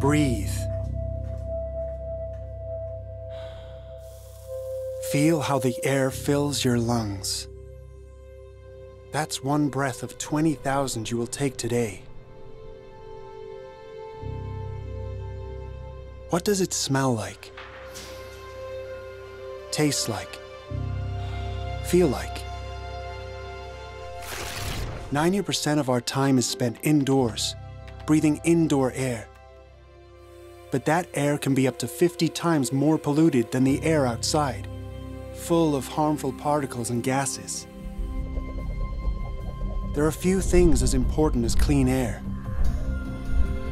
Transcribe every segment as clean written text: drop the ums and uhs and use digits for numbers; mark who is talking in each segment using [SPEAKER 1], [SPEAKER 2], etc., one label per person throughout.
[SPEAKER 1] Breathe. Feel how the air fills your lungs. That's one breath of 20,000 you will take today. What does it smell like? Taste like? Feel like? 90% of our time is spent indoors, breathing indoor air. But that air can be up to 50 times more polluted than the air outside, full of harmful particles and gases. There are few things as important as clean air.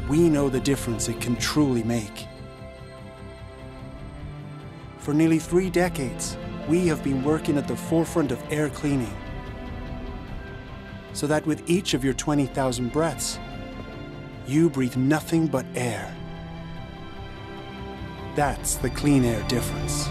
[SPEAKER 1] We know the difference it can truly make. For nearly 3 decades, we have been working at the forefront of air cleaning, so that with each of your 20,000 breaths, you breathe nothing but air. That's the clean air difference.